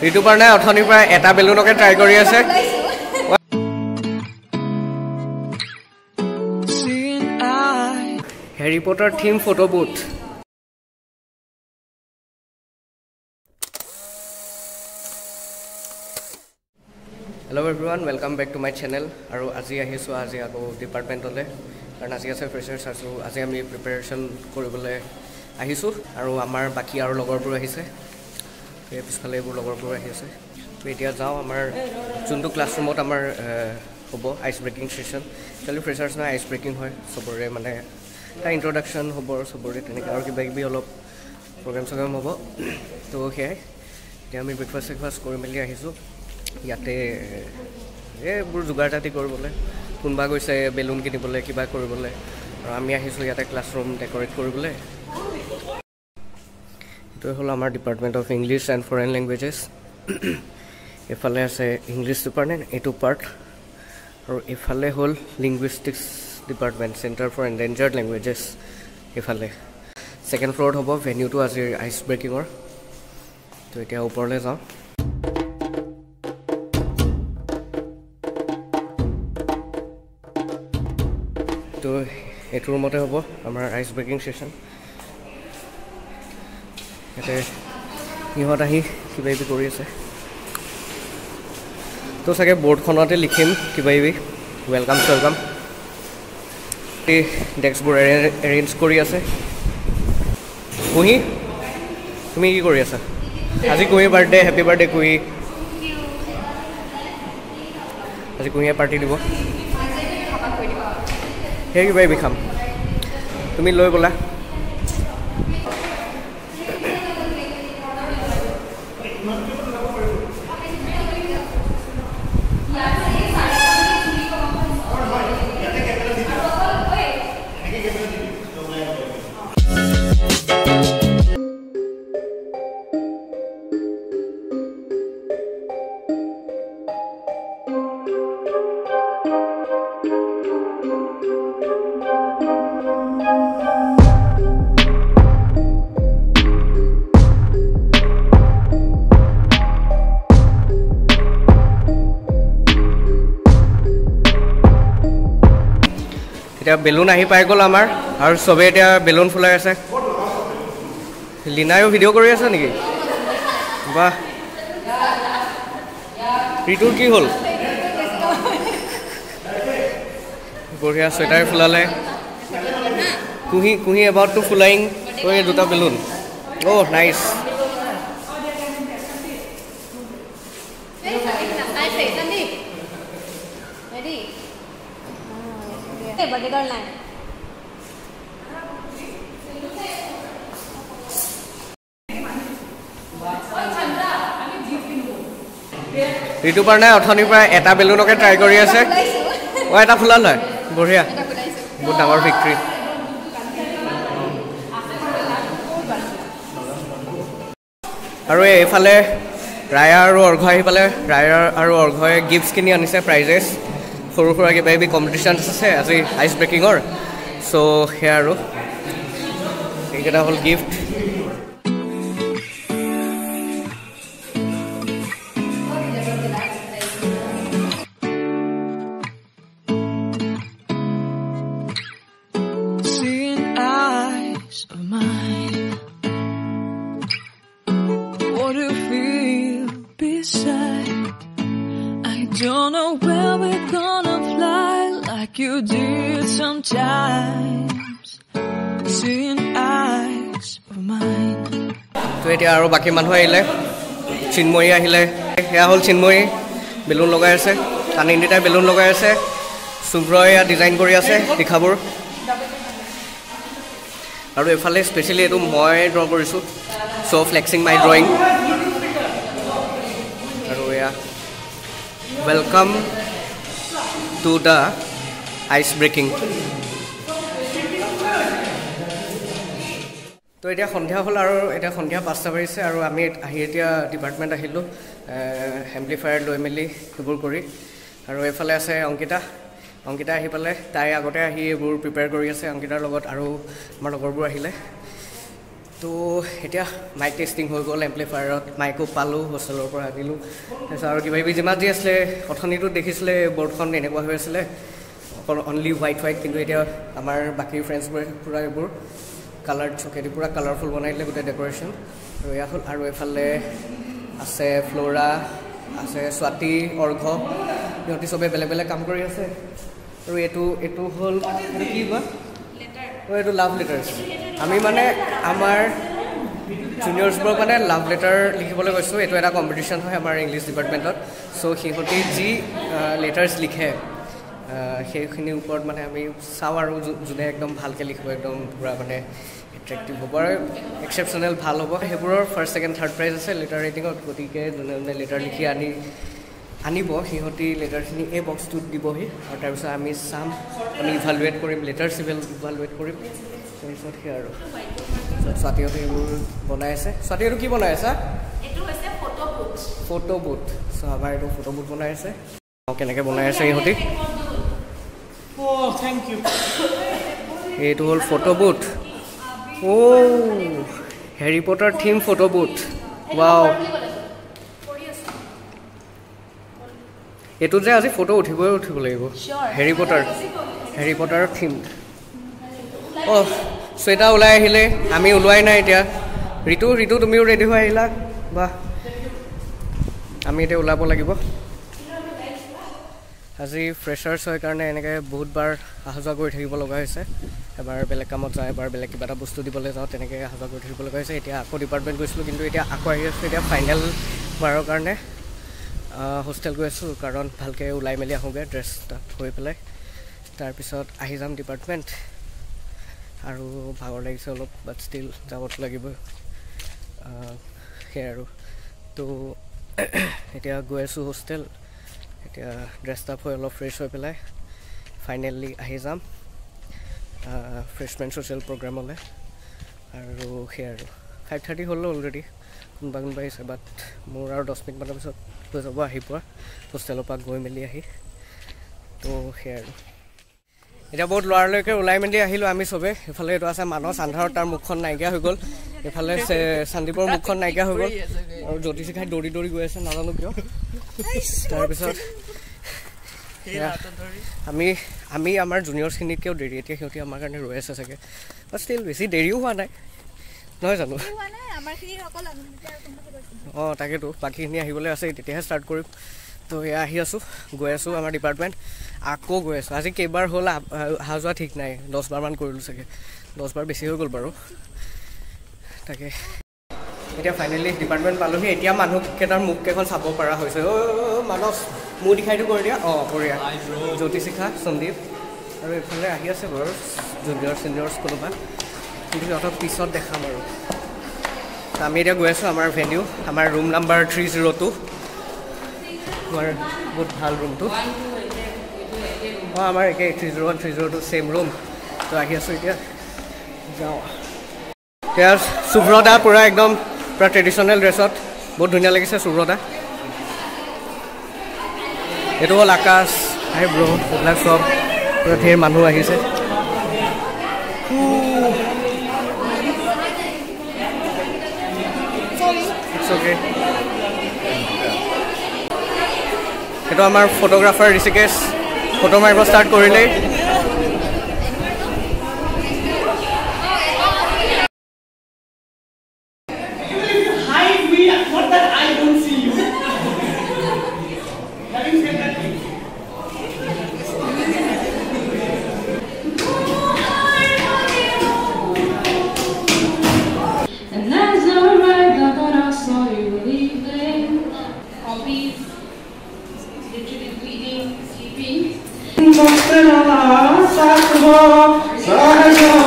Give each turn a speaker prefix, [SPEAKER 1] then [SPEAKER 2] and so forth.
[SPEAKER 1] ঋতুপাৰ নাই অথনিৰ পৰা এটা বেলুনকে ট্ৰাই কৰি আছে Harry Potter theme photo booth hello' everyone welcome back to my channel আৰু আজি আহিছোঁ আজি আকৌ ডিপাৰ্টমেণ্টলৈ কাৰণ আজি আছে ফ্ৰেচাৰ্ছ আছোঁ আজি আমি প্ৰিপেৰেশ্যন কৰিবলৈ আহিছোঁ আৰু আমাৰ বাকী আৰু লগৰবোৰ আহিছে পিছফালে এইবোৰ লগৰবোৰ আহি আছে তো এতিয়া যাওঁ আমাৰ যোনটো ক্লাছৰুমত আমাৰ হ'ব ice breaking session actually freshers নহয় আইচ ব্ৰেকিং হয় চবৰে মানে এটা ইণ্ট্ৰডাকশ্যন হ'ব চবৰে তেনেকৈ আৰু কিবা কিবি অলপ প্ৰগ্ৰেম চগ্ৰেম হ'ব তো সেয়াই এতিয়া আমি ব্ৰেকফাষ্ট চেকফাষ্ট কৰি মেলি আহিছোঁ ইয়াতে এইবোৰ যোগাৰ তাতি কৰিবলৈ কোনোবা গৈছে বেলুন কিনিবলৈ কিবা কৰিবলৈ আৰু আমি আহিছোঁ ইয়াতে ক্লাছৰুম ডেক'ৰেট কৰিবলৈ এইটোৱে হ'ল আমাৰ department of English and foreign languages এইফালে আছে ইংলিছ ডিপাৰ্টমেণ্ট এইটো পাৰ্ট আৰু এইফালে হ'ল linguistics department centre for endangered languages এইফালে ছেকেণ্ড ফ্ল'ৰত হ'ব ভেনিউটো আজিৰ আইচ ব্ৰেকিঙৰ তো এতিয়া ওপৰলৈ যাওঁ তো এইটো ৰুমতে হ'ব আমাৰ আইচ ব্ৰেকিং ছেশ্যন ইয়াতে ইহঁত আহি কিবা কিবি কৰি আছে তো চাগে বৰ্ডখনতে লিখিম কিবা কিবি ৱেলকাম চেলকাম এই ডেস্কবোৰ এৰেঞ্জ কৰি আছে কুহি তুমি কি কৰি আছা আজি কুহিৰ বাৰ্থডে হেপী বাৰ্থডে কুহি আজি কুহিয়ে পাৰ্টি দিব সেই কিবা কিবি খাম তুমি লৈ ব'লা এতিয়া বেলুন আহি পাই গ'ল আমাৰ আৰু চবেই এতিয়া বেলুন ফুলাই আছে লীনায়ো ভিডিঅ' কৰি আছে নেকি বাহ ঋতুৰ কি হ'ল বঢ়িয়া চুৱেটাৰ ফুলালে কুহি এবাউট টু ফুলাইং এই দুটা বেলুন অ' নাইচ ঋতুপাৰ নাই অথনিৰ পৰা এটা বেলুনকে ট্ৰাই কৰি আছে অ' এটা ফুলাল হয় বঢ়িয়া বহুত ডাঙৰ ভিক্টৰী আৰু এইফালে ৰায়া আৰু অৰ্ঘ আহি পালে ৰায়া আৰু অৰ্ঘই গিফ্টছ কিনি আনিছে প্ৰাইজেছ সৰু সুৰা কিবা কিবি কম্পিটিশ্যন আছে আজি আইচ ব্ৰেকিঙৰ চ' সেয়া আৰু এইকেইটা হ'ল gift
[SPEAKER 2] Don't know where we're gonna fly like you did sometimes. Seeing eyes of mine.
[SPEAKER 1] তো এতিয়া আৰু বাকী মানুহ আহিলে চিন্ময়ী আহিলে সেয়া হ'ল চিন্ময়ী বেলুন লগাই আছে কানিন্দিতাই বেলুন লগাই আছে শুভ্ৰই ডিজাইন কৰি আছে তীখাবোৰ আৰু এইফালে স্পেচিয়েলি এইটো মই ড্ৰ কৰিছোঁ চ' ফ্লেক্সিং মাই ড্ৰয়িং আৰু এয়া Welcome to the ice breaking. তো এতিয়া সন্ধিয়া হ'ল আৰু এতিয়া সন্ধিয়া 5টা বাজিছে আৰু আমি আহি এতিয়া ডিপাৰ্টমেণ্ট আহিলোঁ এম্প্লিফায়াৰ লৈ মেলি সেইবোৰ কৰি আৰু এইফালে আছে অংকিতা আহি পালে তাই আগতে আহি এইবোৰ প্ৰিপেয়াৰ কৰি আছে অংকিতাৰ লগত আৰু আমাৰ লগৰবোৰ আহিলে তো এতিয়া মাইক টেষ্টিং হৈ গ'ল এম্প্লিফায়াৰত মাইকো পালোঁ হোষ্টেলৰ পৰা আনিলোঁ তাৰপিছত আৰু কিবা কিবি যিমান যি আছিলে অথনিটো দেখিছিলে বৰ্ডখন এনেকুৱা হৈ আছিলে অকল অনলি হোৱাইট কিন্তু এতিয়া আমাৰ বাকী ফ্ৰেণ্ডছবোৰে পূৰা এইবোৰ কালাৰ চকেদি পূৰা কালাৰফুল বনাই দিলে গোটেই ডেক'ৰেশ্যন আৰু এয়া হ'ল আৰু এইফালে আছে ফ্ল'ৰা আছে স্বাতি অৰ্ঘ সিহঁতি চবে বেলেগ বেলেগ কাম কৰি আছে আৰু এইটো হ'ল কি বা এইটো লাভ লেটাৰ্ছ আমি মানে আমাৰ জুনিয়ৰ্ছবোৰক মানে লাভ লেটাৰ লিখিবলৈ গৈছোঁ এইটো এটা কম্পিটিশ্যন হয় আমাৰ ইংলিছ ডিপাৰ্টমেণ্টত চ' সিহঁতি যি লেটাৰ্ছ লিখে সেইখিনিৰ ওপৰত মানে আমি চাওঁ আৰু যোনে একদম ভালকৈ লিখিব একদম পূৰা মানে এট্ৰেক্টিভ হ'ব আৰু এক্সেপশ্যনেল ভাল হ'ব সেইবোৰৰ ফাৰ্ষ্ট ছেকেণ্ড থাৰ্ড প্ৰাইজ আছে লেটাৰ ৰাইটিঙত গতিকে যোনে যোনে লেটাৰ লিখি আনিব সিহঁতি লেটাৰখিনি এই বক্সটোত দিবহি আৰু তাৰপিছত আমি চাম আমি ইভালুৱেট কৰিম লেটাৰ্ছ ইভালুৱেট কৰিম তাৰপিছত সেই আৰু স্বাতিহঁতে এইবোৰ বনাই আছে স্বাতি এইটো কি বনাই আছা ফটো বুথ চ' আমাৰ এইটো ফটো বুথ বনাই আছে কেনেকৈ বনাই আছে ইহঁতি এইটো হ'ল ফটো বুথ হেৰি Potter theme photo booth wow এইটো যে আজি ফটো উঠিব লাগিব হেৰি পটাৰ থিম শ্বেতা ওলাই আহিলে আমি ওলোৱাই নাই এতিয়া ঋতু তুমিও ৰেডি হৈ আহিলা বাহ আমি এতিয়া ওলাব লাগিব আজি ফ্ৰেছাৰ্ছ হয় কাৰণে এনেকৈ বহুতবাৰ অহা যোৱা কৰি থাকিব লগা হৈছে এবাৰ বেলেগ কামত যাওঁ এবাৰ বেলেগ কিবা এটা বস্তু দিবলৈ যাওঁ তেনেকৈ অহা যোৱা কৰি থাকিব লগা হৈছে এতিয়া আকৌ ডিপাৰ্টমেণ্ট গৈছিলোঁ কিন্তু এতিয়া আকৌ আহি আছোঁ এতিয়া ফাইনেল বাৰৰ কাৰণে হোষ্টেল গৈ আছোঁ কাৰণ ভালকৈ ওলাই মেলি আহোঁগৈ ড্ৰেছ তাত হৈ পেলাই তাৰপিছত আহি যাম ডিপাৰ্টমেণ্ট আৰু ভাগৰ লাগিছে অলপ বাট ষ্টিল যাবতো লাগিবই সেয়াই আৰু তো এতিয়া গৈ আছোঁ হোষ্টেল এতিয়া ড্ৰেছ আপ হৈ অলপ ফ্ৰেছ হৈ পেলাই ফাইনেলি আহি যাম ফ্ৰেছমেন ছ'চিয়েল প্ৰগ্ৰামলৈ আৰু সেয়াই আৰু 5:30 হ'ল অলৰেডি কোনোবা আহিছে বাট মোৰ আৰু 10 মিনিটমানৰ পিছত হৈ যাব আহি পোৱা হোষ্টেলৰ পৰা গৈ মেলি আহি তো সেয়াই আৰু এতিয়া বহুত লৰালৈকে ওলাই মেলি আহিলোঁ আমি চবে এইফালে এইটো আছে মানস আন্ধাৰত তাৰ মুখখন নাইকিয়া হৈ গ'ল এইফালে সন্দীপৰ মুখখন নাইকিয়া হৈ গ'ল আৰু জ্যোতিষিখাই দৌৰি গৈ আছে নাজানো কিয় তাৰপিছত আমি আমাৰ জুনিয়ৰ্ছখিনিতকৈও দেৰি এতিয়া সিহঁতি আমাৰ কাৰণে ৰৈ আছে চাগে বাট ষ্টিল বেছি দেৰিও হোৱা নাই নহয় জানো তাকেতো বাকীখিনি আহিবলৈ আছে তেতিয়াহে ষ্টাৰ্ট কৰিম তো এয়া আহি আছোঁ গৈ আছোঁ আমাৰ ডিপাৰ্টমেণ্ট আকৌ গৈ আছোঁ আজি কেইবাৰ হ'ল অহা যোৱা ঠিক নাই 10 বাৰমান কৰিলোঁ চাগে 10 বাৰ বেছি হৈ গ'ল বাৰু তাকে এতিয়া ফাইনেলি ডিপাৰ্টমেণ্ট পালোহি এতিয়া মানুহকেইটাৰ মুখকেইখন চাব পৰা হৈছে মানস মোৰ দিখাইটো কৰি দিয়া বঢ়িয়া জ্যোতিষিখা সন্দীপ আৰু এইফালে আহি আছে বাৰু জুনিয়ৰ্ছ কোনোবা কিন্তু সিহঁতক পিছত দেখাম আৰু আমি এতিয়া গৈ আছোঁ আমাৰ ভেনিউ আমাৰ ৰুম নাম্বাৰ 302 আমাৰ বহুত ভাল ৰুমটো আমাৰ একে 301 302 ছেইম ৰুম তো আহি আছোঁ এতিয়া যাওঁ এতিয়া সুব্ৰতা পূৰা একদম পূৰা ট্ৰেডিশ্যনেল ড্ৰেছত বহুত ধুনীয়া লাগিছে সুব্ৰতা এইটো হ'ল আকাশ হাই ব্ৰ এইবিলাক চব পূৰা ধেৰ মানুহ আহিছে অ'কে এইটো আমাৰ ফটোগ্ৰাফাৰ ঋষিকেশ ফটো মাৰিব ষ্টাৰ্ট কৰিলেই
[SPEAKER 3] Sahara